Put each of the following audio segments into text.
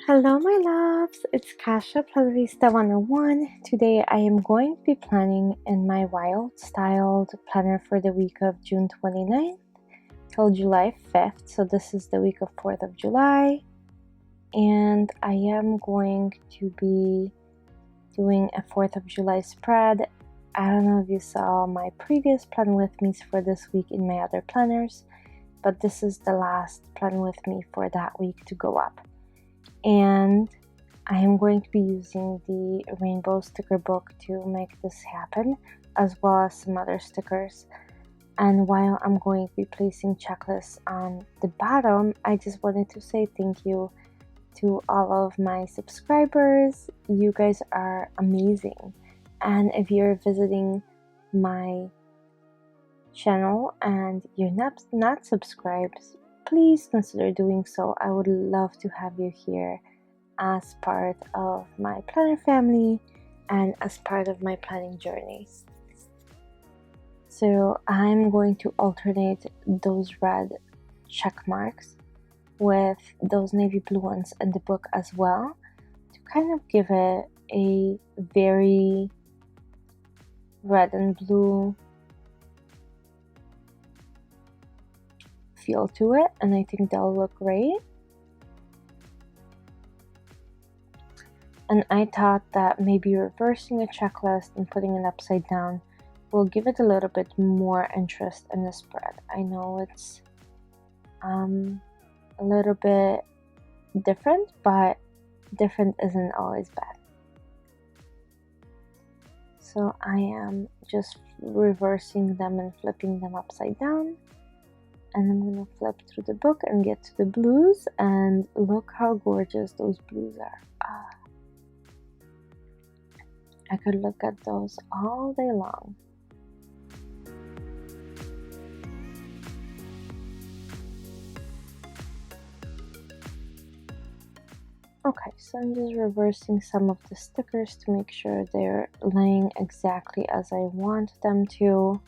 Hello my loves, it's Kasha Plannerista 101. Today I am going to be planning in my wild styled planner for the week of June 29th till July 5th. So this is the week of 4th of July. And I am going to be doing a 4th of July spread. I don't know if you saw my previous plan with me for this week in my other planners, but this is the last plan with me for that week to go up. And I am going to be using the rainbow sticker book to make this happen, as well as some other stickers. And while I'm going to be placing checklists on the bottom, I just wanted to say thank you to all of my subscribers. You guys are amazing. And if you're visiting my channel and you're not subscribed, please consider doing so. I would love to have you here as part of my planner family and as part of my planning journey. So I'm going to alternate those red check marks with those navy blue ones in the book as well, to kind of give it a very red and blue feel to it, and I think they'll look great. And I thought that maybe reversing a checklist and putting it upside down will give it a little bit more interest in the spread. I know it's a little bit different, but different isn't always bad. So I am just reversing them and flipping them upside down. And I'm going to flip through the book and get to the blues, and look how gorgeous those blues are. I could look at those all day long. Okay, so I'm just reversing some of the stickers to make sure they're laying exactly as I want them to.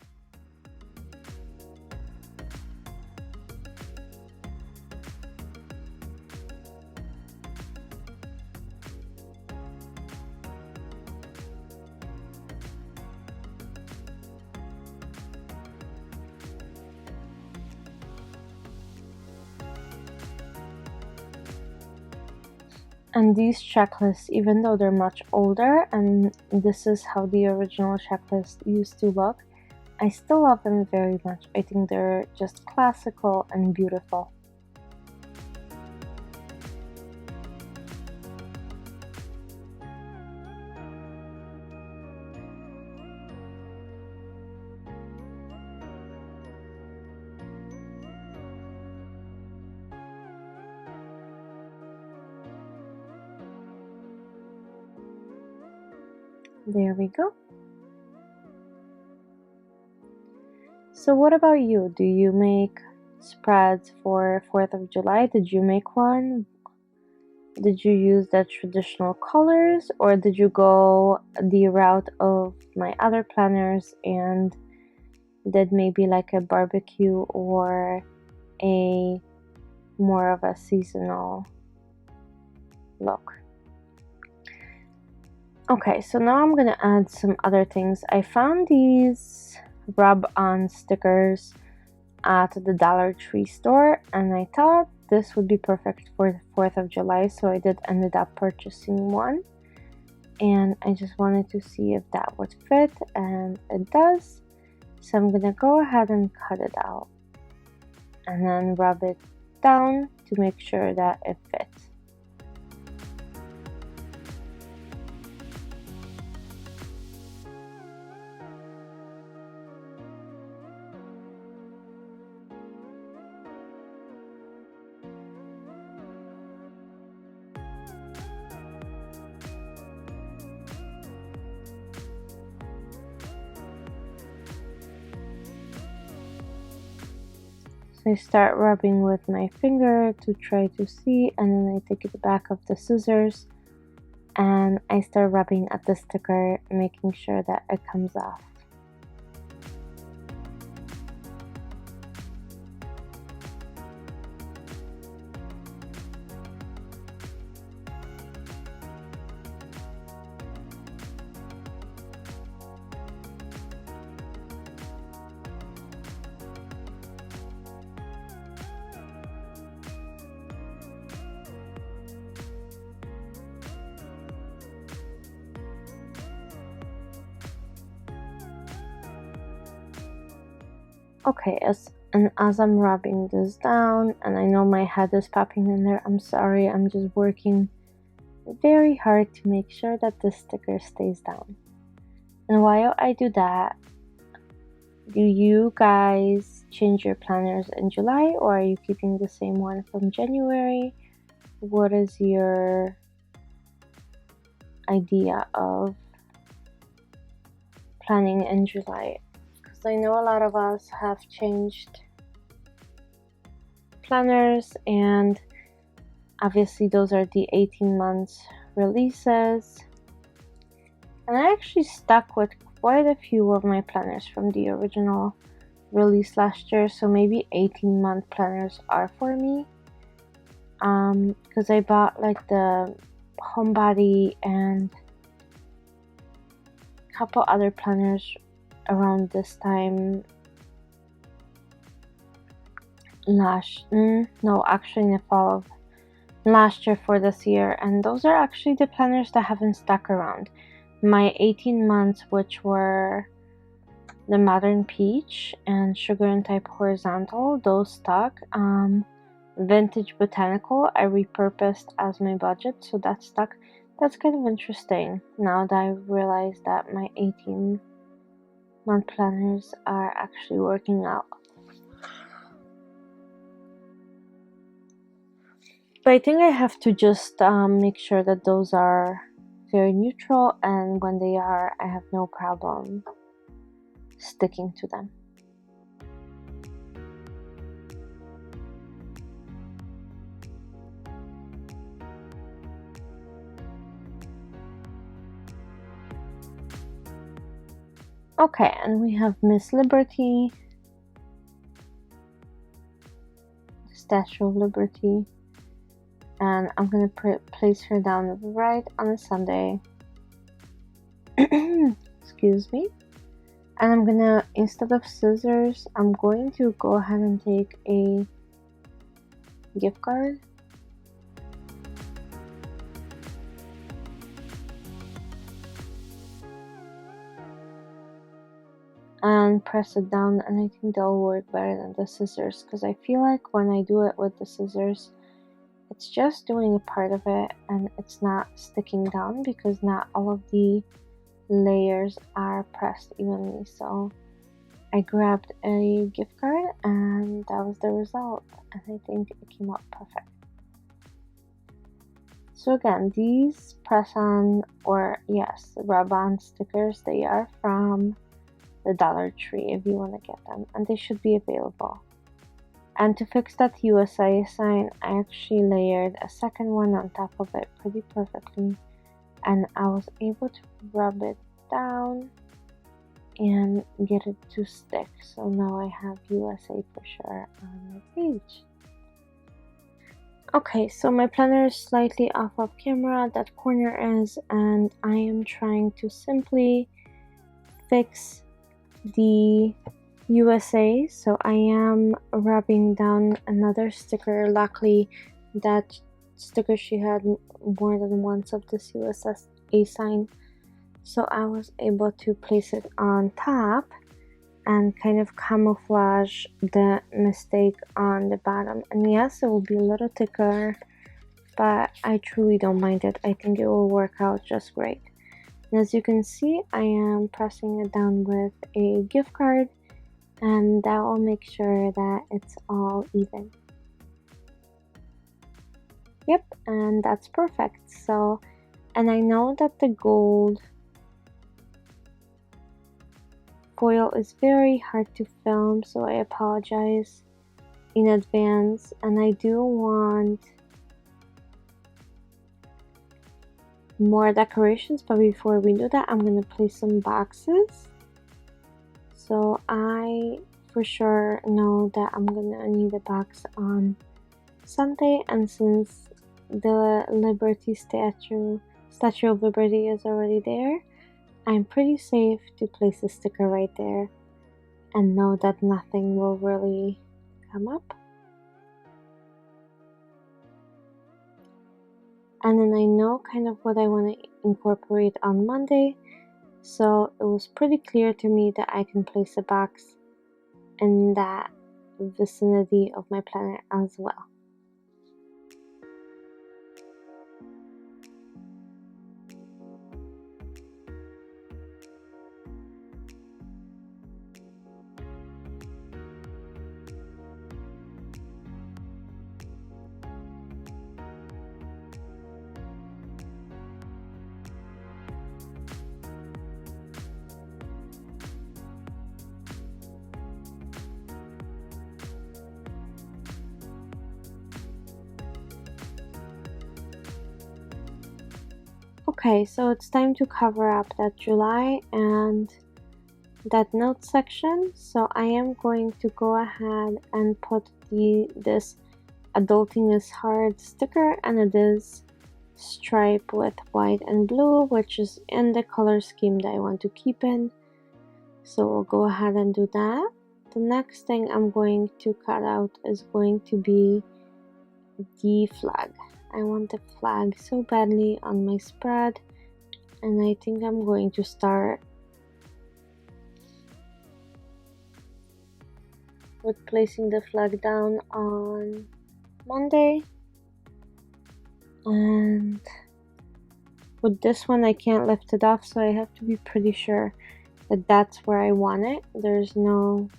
And these checklists, even though they're much older and this is how the original checklist used to look, I still love them very much. I think they're just classical and beautiful. There we go. So what about you? Do you make spreads for 4th of July? Did you make one? Did you use the traditional colors, or did you go the route of my other planners and did maybe like a barbecue or a more of a seasonal look? Okay, so now I'm gonna add some other things. I found these rub-on stickers at the Dollar Tree store, and I thought this would be perfect for the 4th of July, so I did ended up purchasing one, and I just wanted to see if that would fit, and it does. So I'm gonna go ahead and cut it out and then rub it down to make sure that it fits. I start rubbing with my finger to try to see, and then I take the back of the scissors and I start rubbing at the sticker, making sure that it comes off. Okay, as I'm rubbing this down, and I know my head is popping in there, I'm sorry, I'm just working very hard to make sure that the sticker stays down. And while I do that, do you guys change your planners in July, or are you keeping the same one from January? What is your idea of planning in July? Because I know a lot of us have changed planners, and obviously those are the 18 months releases, and I actually stuck with quite a few of my planners from the original release last year, so maybe 18-month planners are for me, because I bought like the homebody and a couple other planners around this time actually in the fall of last year for this year, and those are actually the planners that haven't stuck around. My 18 months, which were the Modern Peach and Sugar and Type Horizontal, those stuck. Vintage Botanical I repurposed as my budget, so that stuck. That's kind of interesting now that I realized that my 18-month planners are actually working out. But I think I have to just make sure that those are very neutral, and when they are, I have no problem sticking to them. Okay, and we have Miss Liberty, Statue of Liberty, and I'm gonna place her down right on a Sunday. Excuse me. And I'm gonna, instead of scissors, I'm going to go ahead and take a gift card. And press it down, and I think they'll work better than the scissors, because I feel like when I do it with the scissors, it's just doing a part of it and it's not sticking down because not all of the layers are pressed evenly. So I grabbed a gift card and that was the result, and I think it came out perfect. So again, these press-on, or yes, rub-on stickers, they are from the Dollar Tree if you want to get them, and they should be available. And to fix that USA sign, I actually layered a second one on top of it pretty perfectly, and I was able to rub it down and get it to stick. So now I have USA for sure on my page. Okay, so my planner is slightly off of camera, that corner is, and I am trying to simply fix the USA. So I am rubbing down another sticker. Luckily that sticker, she had more than once of this USA sign, so I was able to place it on top and kind of camouflage the mistake on the bottom. And yes, it will be a little thicker, but I truly don't mind it. I think it will work out just great. And as you can see, I am pressing it down with a gift card, and that will make sure that it's all even. Yep, and that's perfect. So, and I know that the gold foil is very hard to film, so I apologize in advance, and I do want more decorations, but before we do that, I'm gonna place some boxes. So I for sure know that I'm gonna need a box on Sunday, and since the Liberty Statue of Liberty is already there, I'm pretty safe to place a sticker right there and know that nothing will really come up. And then I know kind of what I want to incorporate on Monday, so it was pretty clear to me that I can place a box in that vicinity of my planner as well. Okay, so it's time to cover up that July and that note section. So I am going to go ahead and put this Adulting is Hard sticker, and it is stripe with white and blue, which is in the color scheme that I want to keep in. So we'll go ahead and do that. The next thing I'm going to cut out is going to be the flag. I want the flag so badly on my spread, and I think I'm going to start with placing the flag down on Monday. And with this one I can't lift it off, so I have to be pretty sure that that's where I want it. There's no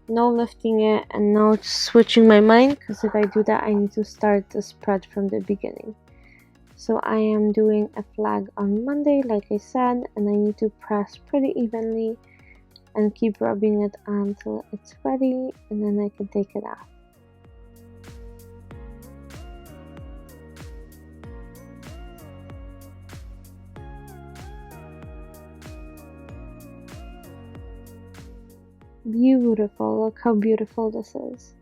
lifting it and no switching my mind, because if I do that I need to start the spread from the beginning. So I am doing a flag on Monday, like I said, and I need to press pretty evenly and keep rubbing it until it's ready, and then I can take it off. Beautiful, look how beautiful this is.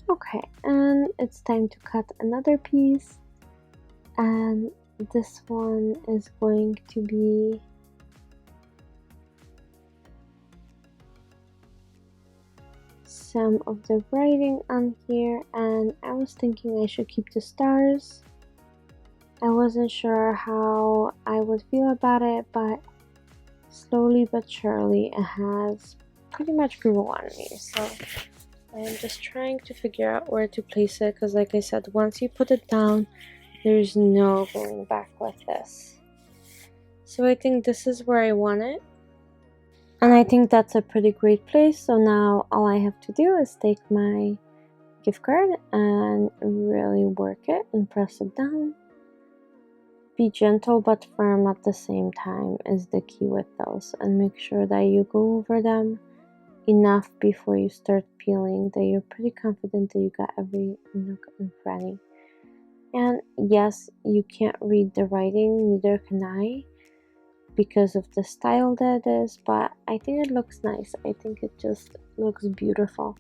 Okay, and it's time to cut another piece, and this one is going to be some of the writing on here, and I was thinking I should keep the stars. I wasn't sure how I would feel about it, but slowly but surely it has pretty much grew on me. So I am just trying to figure out where to place it, because like I said, once you put it down, there's no going back with this. So I think this is where I want it, and I think that's a pretty great place. So now all I have to do is take my gift card and really work it and press it down. Be gentle but firm at the same time is the key with those, and make sure that you go over them enough before you start peeling that you're pretty confident that you got every nook and cranny. And yes, you can't read the writing, neither can I, because of the style that it is, but I think it looks nice. I think it just looks beautiful.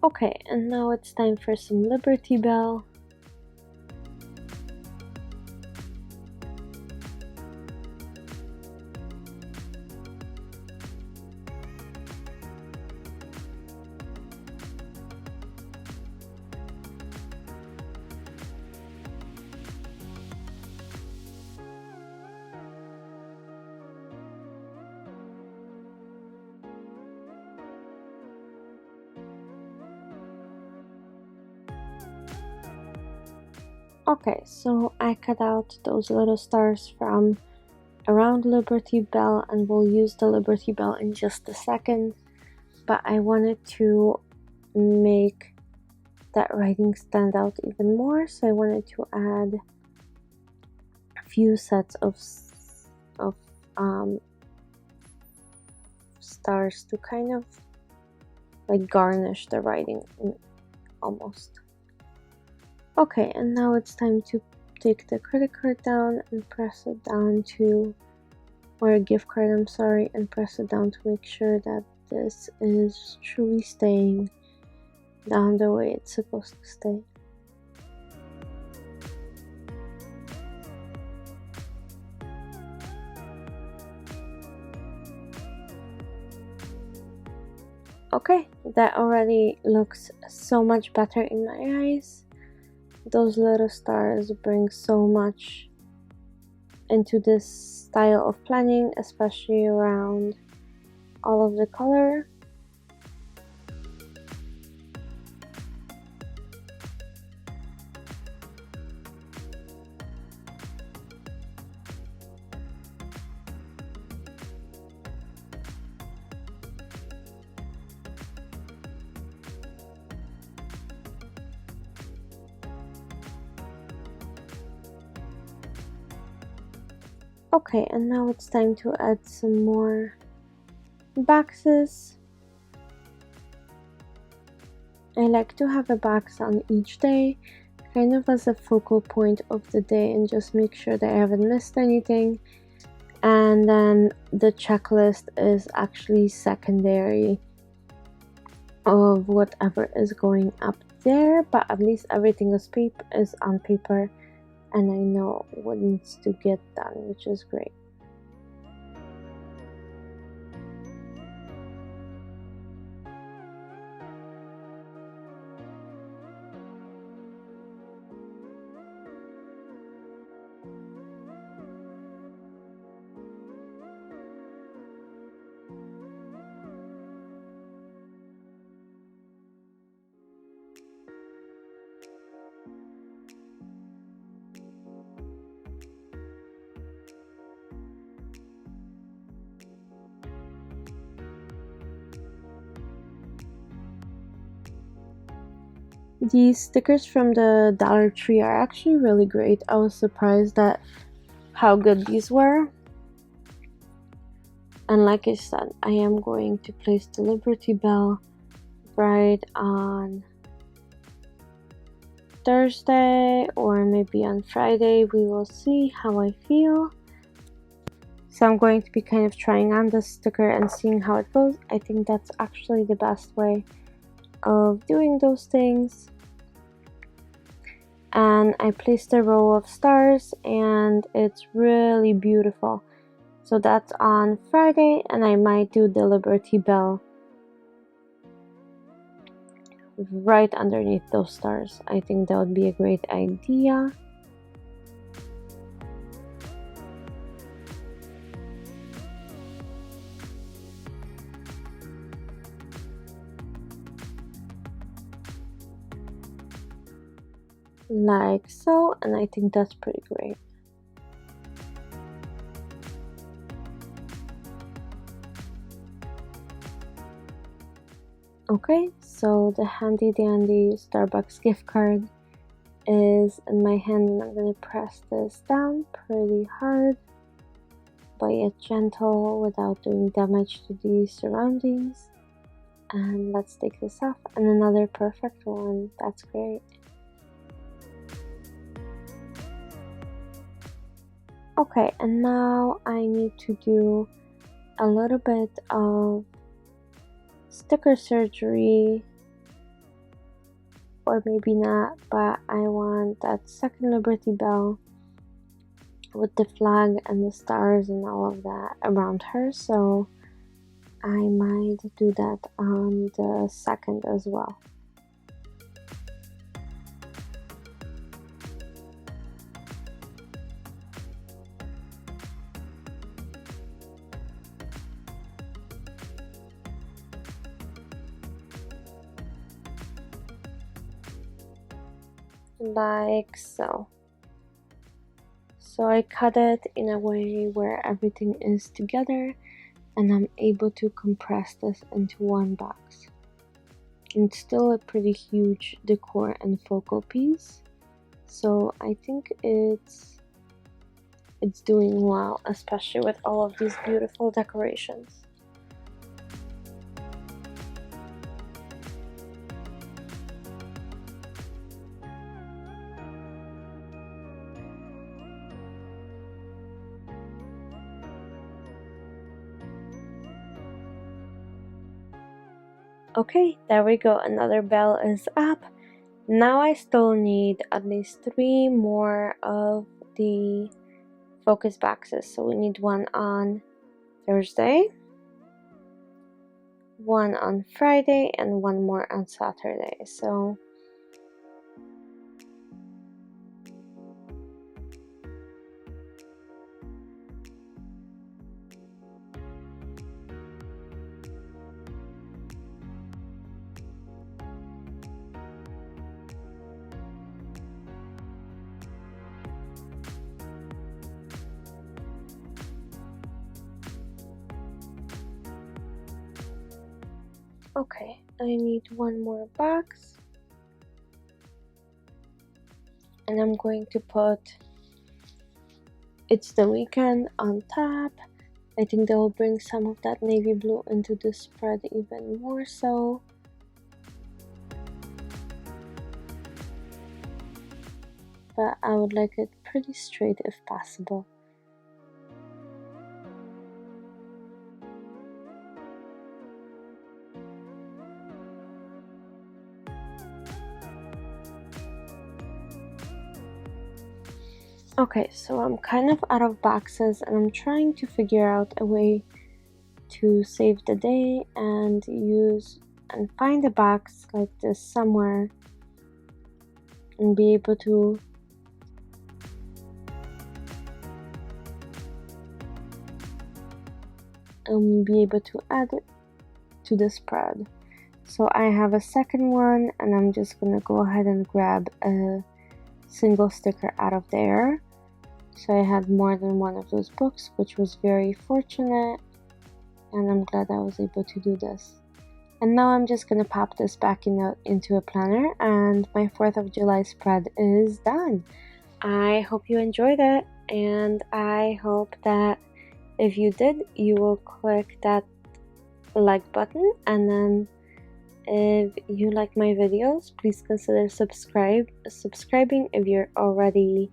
Okay, and now it's time for some Liberty Bell. Okay, so I cut out those little stars from around Liberty Bell, and we'll use the Liberty Bell in just a second, but I wanted to make that writing stand out even more, so I wanted to add a few sets of stars to kind of like garnish the writing almost. Okay, and now it's time to take the credit card down and press it down to, or a gift card, I'm sorry, and press it down to make sure that this is truly staying down the way it's supposed to stay. Okay, that already looks so much better in my eyes. Those little stars bring so much into this style of planning, especially around all of the color. Okay, and now it's time to add some more boxes. I like to have a box on each day, kind of as a focal point of the day, and just make sure that I haven't missed anything. And then the checklist is actually secondary of whatever is going up there, but at least everything is on paper, and I know what needs to get done, which is great. These stickers from the Dollar Tree are actually really great. I was surprised at how good these were. And like I said, I am going to place the Liberty Bell right on Thursday or maybe on Friday. We will see how I feel. So I'm going to be kind of trying on this sticker and seeing how it goes. I think that's actually the best way of doing those things. And I placed a row of stars and it's really beautiful. So that's on Friday, and I might do the Liberty Bell right underneath those stars. I think that would be a great idea. Like so, and I think that's pretty great. Okay, so the handy dandy Starbucks gift card is in my hand, and I'm going to press this down pretty hard, but yet gentle without doing damage to the surroundings. And let's take this off, and another perfect one. That's great. Okay, and now I need to do a little bit of sticker surgery, or maybe not, but I want that second Liberty Bell with the flag and the stars and all of that around her, so I might do that on the second as well. Like so. So I cut it in a way where everything is together, and I'm able to compress this into one box. It's still a pretty huge decor and focal piece, so I think it's doing well, especially with all of these beautiful decorations. Okay, there we go. Another bell is up. Now I still need at least 3 more of the focus boxes. So we need one on Thursday, one on Friday, and one more on Saturday. So okay, I need one more box, and I'm going to put "It's the Weekend" on top. I think that will bring some of that navy blue into the spread even more so. But I would like it pretty straight if possible. Okay, so I'm kind of out of boxes and I'm trying to figure out a way to save the day and find a box like this somewhere and be able to add it to the spread. So I have a second one and I'm just gonna go ahead and grab a single sticker out of there. So I had more than one of those books, which was very fortunate, and I'm glad I was able to do this. And now I'm just gonna pop this back into a planner, and my 4th of July spread is done. I hope you enjoyed it, and I hope that if you did, you will click that like button, and then if you like my videos, please consider subscribing if you're already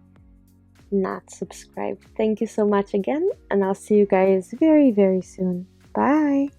not subscribed. Thank you so much again, and I'll see you guys very, very soon. Bye!